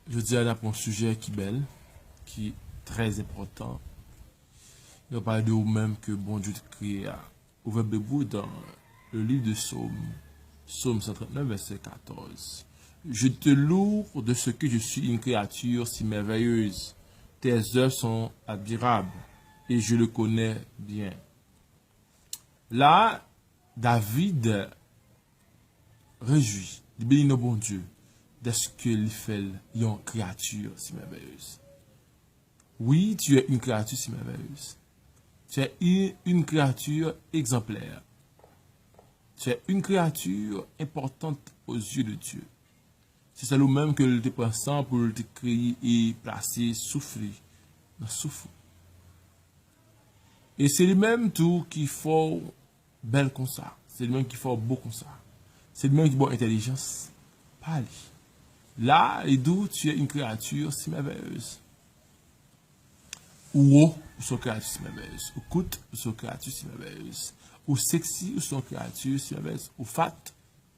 Je dis à un sujet qui est belle, qui est très important. On parle de vous-même que bon Dieu te crée. Ouvrez Bébou dans le livre de Psaume 139, verset 14. Je te loue de ce que je suis une créature si merveilleuse. Tes œuvres sont admirables et je le connais bien. Là, David réjouit, il bénit notre bon Dieu, de ce qu'il fait une créature si merveilleuse. Oui, tu es une créature si merveilleuse. Tu es une créature exemplaire. Tu es une créature importante aux yeux de Dieu. C'est ça même que le te pensant pour te créer et placer, souffrir, dans souffle. Et c'est lui-même tout qui fait belle comme ça. C'est lui-même qui fait beau comme ça. C'est lui-même qui a bonne intelligence. Pas lui. Là, et d'où tu es une créature si merveilleuse. Ou haut, ou son créature si merveilleuse. Ou coûte, ou son créature si merveilleuse. Ou sexy, ou son créature si merveilleuse. Ou fat,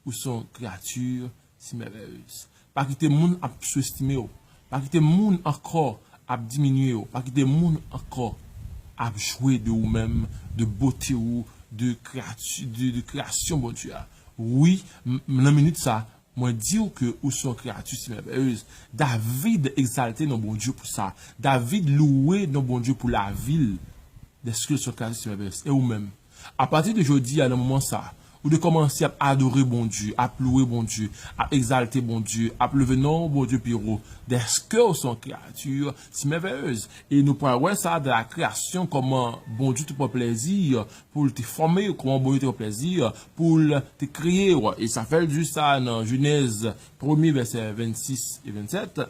ou son créature si merveilleuse. Pas quitter le monde à sous-estimer. Pas quitter le monde encore à diminuer. Pas quitter le monde encore à jouer de vous-même, de beauté ou de création, bon Dieu. Oui, dans la minute ça, moi dire que ou son créature si merveilleuse. David exalté non bon Dieu pour ça. David loué non bon Dieu pour la ville des ce que son créature si merveilleuse. Et vous-même. À partir de jeudi, à un moment ça, ou de commencer à adorer bon Dieu, à louer bon Dieu, à exalter bon Dieu, à lever non bon Dieu Piro, des que son créature si merveilleuse. Et nous pourrons voir ça de la création, comment bon Dieu te prend plaisir, pour te former, comment bon Dieu te prend plaisir, pour te créer. Et ça fait du ça dans Genèse 1er, verset 26 et 27.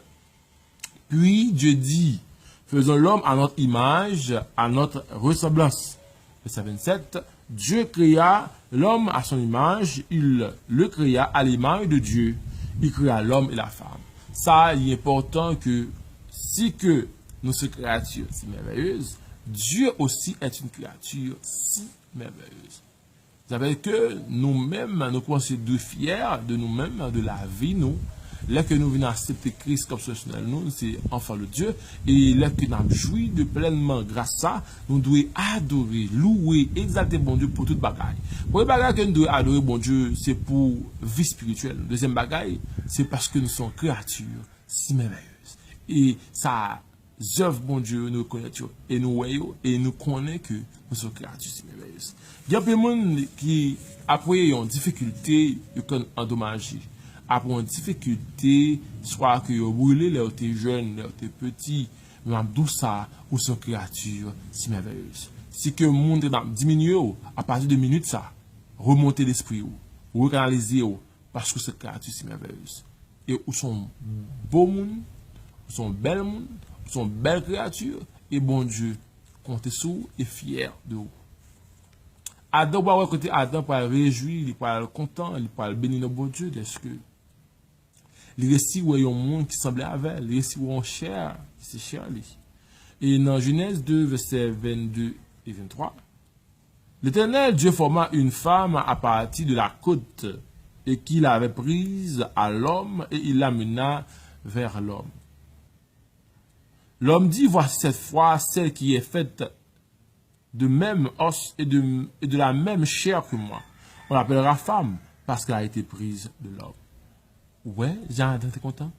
Puis Dieu dit, faisons l'homme à notre image, à notre ressemblance. Verset 27. Dieu créa l'homme à son image, il le créa à l'image de Dieu. Il créa l'homme et la femme. Ça, il est important que si que nous sommes créatures si merveilleuses, Dieu aussi est une créature si merveilleuse. Ça veut dire que nous-mêmes, nous pensons de fiers de nous-mêmes, de la vie, nous. Là que nous venons accepter Christ comme personnel, nous, c'est enfant de Dieu. Et là que nous avons joui de pleinement grâce à ça, nous devons adorer, louer, exalter bon Dieu pour toute bagaille. Pour les bagailles que nous devons adorer bon Dieu, c'est pour vie spirituelle. Deuxième bagaille, c'est parce que nous sommes créatures si merveilleuses. Et ça, œuvre bon Dieu, nous connaissons et nous voyons et nous connaissons que nous sommes créatures si merveilleuses. Il y a plein de monde qui, après, ont difficulté, ils sont endommagés. Après une difficulté, soit que vous brûlez, là, vous êtes jeune, là, vous êtes petit, mais d'où ça, ou son créature si merveilleuse. Si que le monde est diminué, à partir de minutes, ça, remonter l'esprit, ou recanaliser, parce que cette créature si merveilleuse. Et où sont beaux monde, où sont belles monde, où sont belles créatures, et bon Dieu, comptez sur vous et fier de vous. Adam, bah, côté Adam, pour réjouir, il pour content, il pour bénir notre bon Dieu, est-ce que il récit où il y a un monde qui semblait avec, il récit où on cher, c'est cher lui. Et dans Genèse 2, versets 22 et 23, l'Éternel Dieu forma une femme à partir de la côte et qu'il avait prise à l'homme et il l'amena vers l'homme. L'homme dit, voici cette fois celle qui est faite de même os et de la même chair que moi. On l'appellera femme parce qu'elle a été prise de l'homme. Ouais, Jean-Adam, t'es content?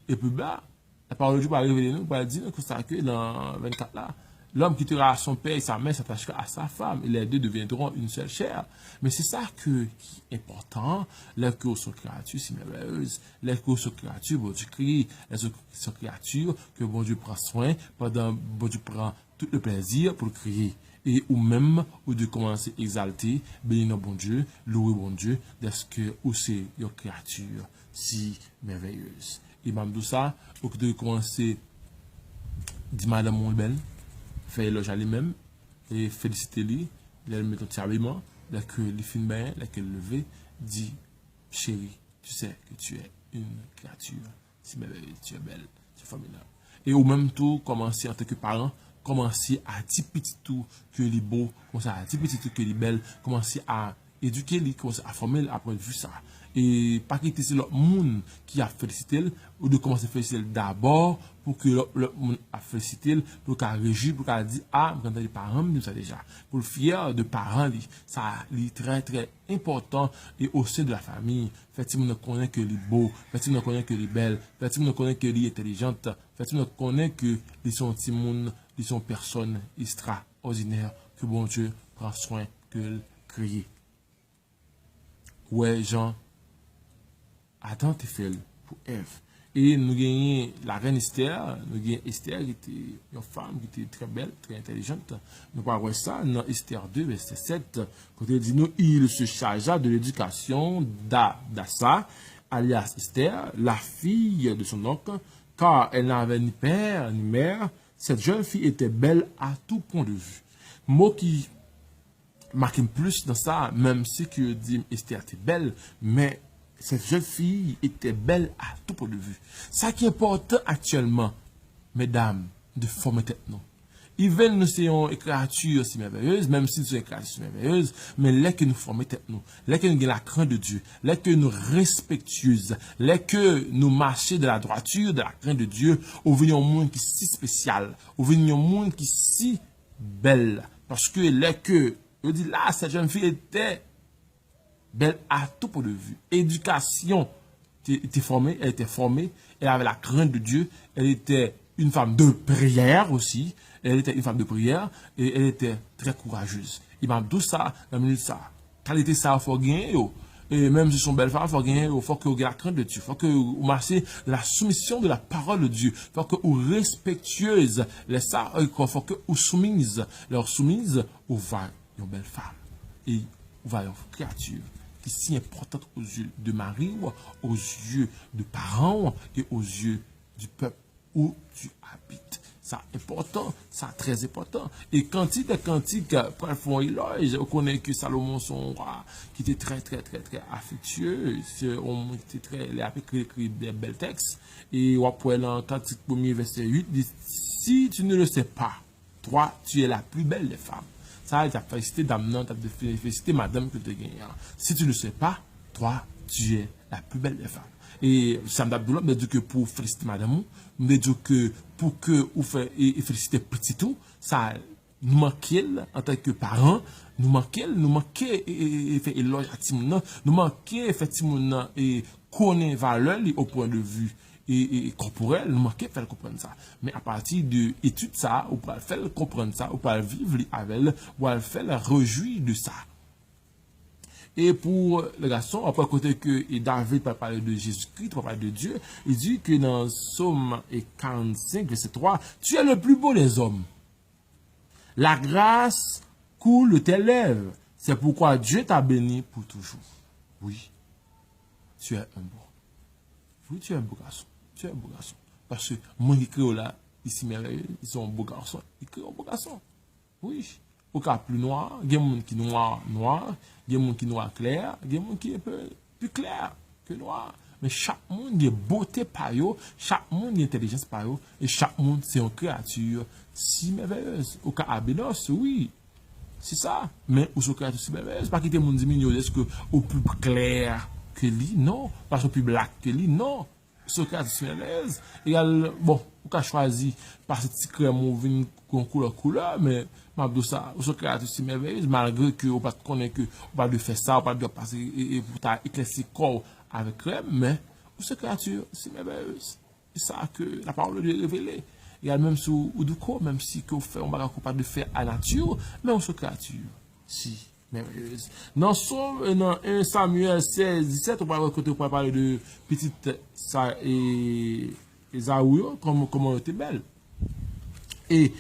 Et puis là, la parole de Dieu va révéler nous, va dire que dans 24 là, l'homme quittera son père et sa mère s'attachera à sa femme et les deux deviendront une seule chair. Mais c'est ça qui est important, les que sont créatures si merveilleuses, les que sont créatures, bon Dieu crie, les sont créatures que bon Dieu prend soin, pendant bon Dieu prend tout le plaisir pour le créer. Et ou même, ou de commencer à exalter, bénir bon Dieu, louer bon Dieu, parce que ou c'est une créature si merveilleuse. Et même tout ça, ou que de commencer à dire madame mon belle, faire éloge à lui-même, et féliciter lui, elle met un petit habillement, là que les films bien, là qu'elle levé, dit, chérie, tu sais que tu es une créature si merveilleuse, tu es belle, tu es formidable. Et ou même tout, commencer en tant que parent, commencer à dire petit tout que les beau, commencer à dire petit tout que les belles, commencer à éduquer, il commence à former après vu ça. Et pas quitter c'est l'autre monde qui a félicité ou de commencer à féliciter d'abord pour que le monde a félicité pour qu'à régir pour qu'à dire ah quand les parents nous ça déjà pour le fier de parents ça est très très important et au sein de la famille effectivement on connaît que les beaux effectivement on connaît que les belles effectivement on connaît que les intelligentes effectivement on connaît que les sont petits monde ils sont personnes extraordinaires que bon Dieu prend soin que créer. Ouais Jean Adam te fait pour Ève. Et nous gagnons la reine Esther, nous gagnons Esther qui était une femme qui était très belle, très intelligente. Nous parlons ça dans Esther 2, verset 7, quand il dit nous, il se chargea de l'éducation d'Assa, alias Esther, la fille de son oncle, car elle n'avait ni père ni mère. Cette jeune fille était belle à tout point de vue. Mot qui marque plus dans ça, même si que dit Esther était belle, mais cette jeune fille était belle à tout point de vue. Ça qui est important actuellement, mesdames, de former tête non. Ils veulent nous c'est une écriture si merveilleuse, même si c'est une écriture si merveilleuse, mais là que nous formons tête nous, là que nous avons la crainte de Dieu, là que nous respectueuses, là que nous marchons de la droiture, de la crainte de Dieu, au venir un monde qui est si spécial, au venir un monde qui est si belle, parce que là que, je dis là, cette jeune fille était belle à tout point de vue. Éducation était formée, elle avait la crainte de Dieu, elle était une femme de prière aussi, elle était une femme de prière et elle était très courageuse. Il m'a dit ça, dans minute ça. Qualité ça, il faut gagner. Et même si son belle femme, il faut gagner, il faut que vous ayez la crainte de Dieu, il faut que vous marchiez la soumission de la parole de Dieu, il faut que vous respectueuse les ça, il faut que vous soumise, leur soumise, vous va une belle femme et vous va une créature qui est si importante aux yeux de Marie, aux yeux de parents et aux yeux du peuple où tu habites. Ça important, ça très important. Et cantique, pour faire éloge, on connaît que Salomon, son roi, qui était très affectueux, on était très, il a écrit des belles textes. Et on peut aller en cantique 1er verset 8, dit, si tu ne le sais pas, toi, tu es la plus belle des femmes. Ça, tu as félicité dame, tu as félicité madame que tu as gagné. Si tu ne le sais pas, toi, tu es la plus belle des femmes. Et Sam Abdullah me dit que pour féliciter madame, me dit que pour que vous féliciter petit tout, ça nous manquait en tant que parents, nous manquait faire éloge à Timon, nous manquait effectivement et connaître valeur au point de vue et corporel, nous manquait faire comprendre ça. Mais à partir de études ça, on peut faire comprendre ça, on peut vivre avec elle, ou peut faire réjouir de ça. Et pour le garçon, après côté que David peut parler de Jésus-Christ, peut parler de Dieu, il dit que dans Psaume 45, verset 3, tu es le plus beau des hommes. La grâce coule de tes lèvres. C'est pourquoi Dieu t'a béni pour toujours. Oui, tu es un beau. Oui, tu es un beau garçon. Tu es un beau garçon. Parce que moi qui crée là, ici merveilleux, ils sont un beau garçon. Ils créent un beau garçon. Oui. Au cas plus noir, il y a des gens qui noir, il y a des gens qui noir clair, il y a des gens qui est un peu plus clair que noir. Mais chaque monde a beauté par eux, chaque monde a intelligence par eux, et chaque monde c'est une créature si merveilleuse. Au cas Abénos, oui, c'est ça. Mais au cas créature si merveilleuse, pas quitter mon diminuer, est-ce que au plus clair que lui, non. Pas au plus black que lui, non. Socrate si merveilleuse. Et bon, on a choisi par cette crème ou une couleur, mais Mabdou ça, Socrate si merveilleuse, malgré que on pas connaît que on pas de faire ça, on pas de passer et pour ta éclaircir corps avec crème, mais Socrate si merveilleuse. C'est ça que la parole de Dieu révélée. Il y a même sous ou du corps, même si qu'on fait on va pas de faire à nature, mais Socrate si merveilleuse. Dans 1 Samuel 16, 17, on va parler de petite Esaü, comment elle était belle. Et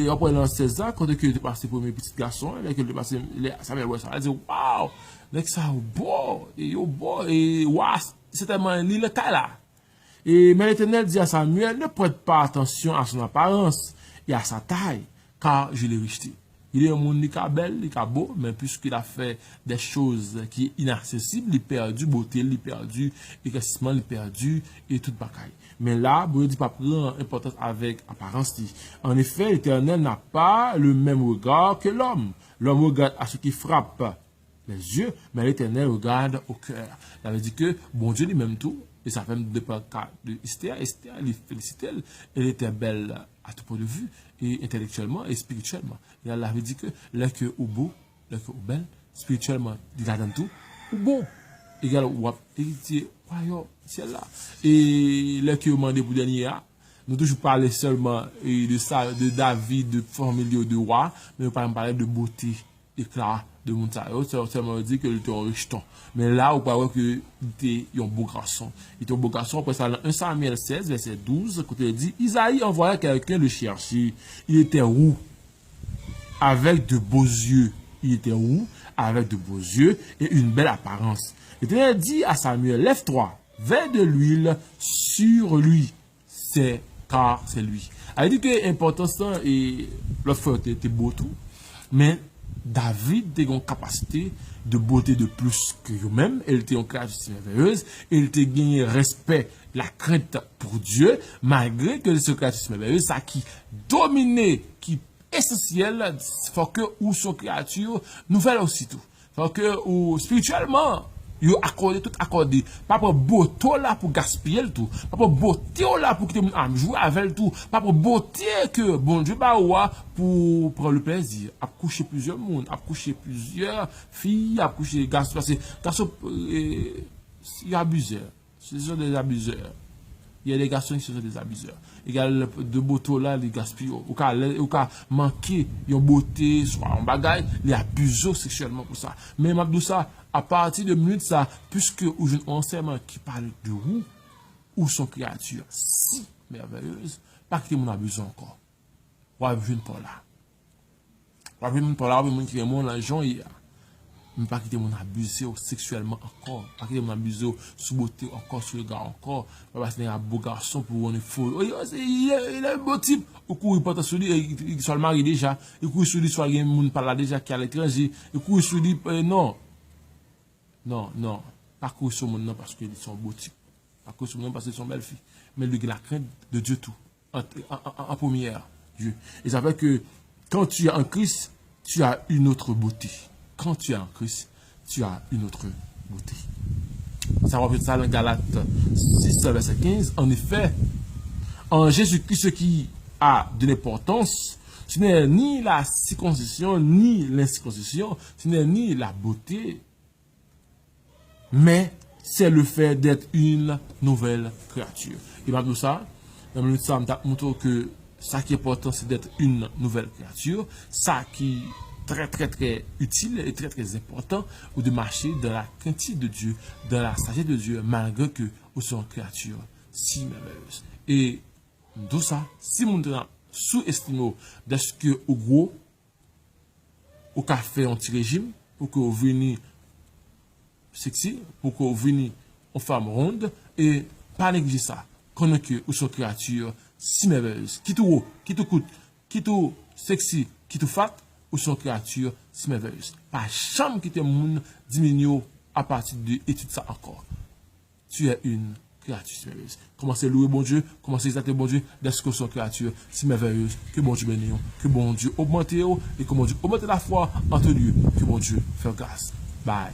après dans 16 ans, quand il est passé pour mes petits garçons, il est passé, Samuel ouais, ça a dit, waouh, ça beau, et waouh, c'est tellement le cas là. Et mais l'Éternel dit à Samuel, ne prête pas attention à son apparence et à sa taille, car je l'ai rejeté. Il est un monde qui est belle, qui est beau, mais puisqu'il a fait des choses qui sont inaccessibles, il a perdu beauté, il a perdu éclaircissement, il a perdu et tout bagaille. Mais là, Dieu dit pas prendre importance avec apparence. En effet, l'Éternel n'a pas le même regard que l'homme. L'homme regarde à ce qui frappe les yeux, mais l'Éternel regarde au cœur. Ça veut dire que bon Dieu lui-même tout, et ça fait dépend de Esther. Esther, elle félicite elle était belle à tout point de vue, et intellectuellement et spirituellement. Et elle avait dit que là que ou beau, là que ou belle, spirituellement, il regarde tout, ou bon. Égal ou héritier, c'est là. Et là que vous demandez pour dernier, nous toujours parler seulement de ça, de David, de famille de roi, mais nous parler de beauté, éclat de Mountaïo. C'est seulement dit que il était un rejeton. Mais là, vous parlez que il était un beau garçon. Il était un beau garçon. Après ça, dans 1 Samuel 16, verset 12, quand il dit, Isaïe envoya quelqu'un le chercher. Il était roux, avec de beaux yeux. Il était roux, avec de beaux yeux et une belle apparence. L'Éternel dit à Samuel, lève-toi, verse de l'huile sur lui, car c'est lui. Elle dit que l'important et l'autre fois était beau tout, mais David a une capacité de beauté de plus que lui-même, elle était une créature merveilleuse, elle était gagné respect, la crainte pour Dieu, malgré que ce créature merveilleuse, ça qui dominait, qui essentiel, faut que ou son créature nouvelle aussitôt. Faut que ou spirituellement yo accordé tout accordé pas pour beauté là pour gaspiller le tout pas pour beauté là pour quitter mon jouer avec le tout pas pour beauté que bon Dieu ba wa pour prendre le plaisir à coucher plusieurs monde à coucher plusieurs filles à coucher garçons parce que garçons il y a abuseurs ce sont des abuseurs. Il y a des garçons qui sont des abuseurs. Il y a de beauté là, les gaspillent. Ou qu'à manquer une beauté, soit en bagaille, les abusent sexuellement pour ça. Mais Mabdou ça, à partir de minutes ça, puisque j'ai un enseignement qui parle de roux, ou son créature si merveilleuse, pas que mon abuse encore. Ou à venir par là. Ou à venir par là, ou à venir qui est mon l'argent hier. Mais pas quitter mon abusé sexuellement encore, pas quitter mon abusé sous beauté encore, sur le gars encore, parce qu'il y a un beau garçon pour on est fou. Il est un beau type. Au coup, il porte sur lui, il soit marié déjà, il court sur lui, soit il y a un monde par là déjà qui est à l'étranger, il court sur lui, non, pas courir sur mon nom parce qu'ils sont beaux types, pas courir sur mon nom parce qu'ils sont belles filles, mais lui, il a la crainte de Dieu tout, en première, Dieu. Et ça fait que quand tu es en Christ, tu as une autre beauté. Quand tu es en Christ, tu as une autre beauté. Ça va faire ça dans Galates 6, verset 15. En effet, en Jésus-Christ, ce qui a de l'importance, ce n'est ni la circoncision, ni l'incirconcision, ce n'est ni la beauté, mais c'est le fait d'être une nouvelle créature. Et malgré ça, dans le ça, on montre que ça qui est important, c'est d'être une nouvelle créature. Ça qui très utile et très important ou de marcher dans la crainte de Dieu, dans la sagesse de Dieu, malgré que nous sommes créatures si merveilleuses. Et tout ça, si nous sous-estimons de ce que au gros, au café anti-régime, pour que vous veniez sexy, pour que vous veniez en femme ronde, et pas négliger ça, qu'on que nous sommes créatures si merveilleuses, qui tout haut, qui tout coûte, qui tout sexy, qui tout fat, ou son créature si merveilleuse. Pas chambre qui te moun diminue à partir de étude ça encore. Tu es une créature si merveilleuse. Commencez à louer bon Dieu, commencez à exalter bon Dieu, dès que son créature si merveilleuse, que bon Dieu bénisse, que bon Dieu augmente et que bon Dieu augmente la foi entre Dieu, que bon Dieu fasse grâce. Bye.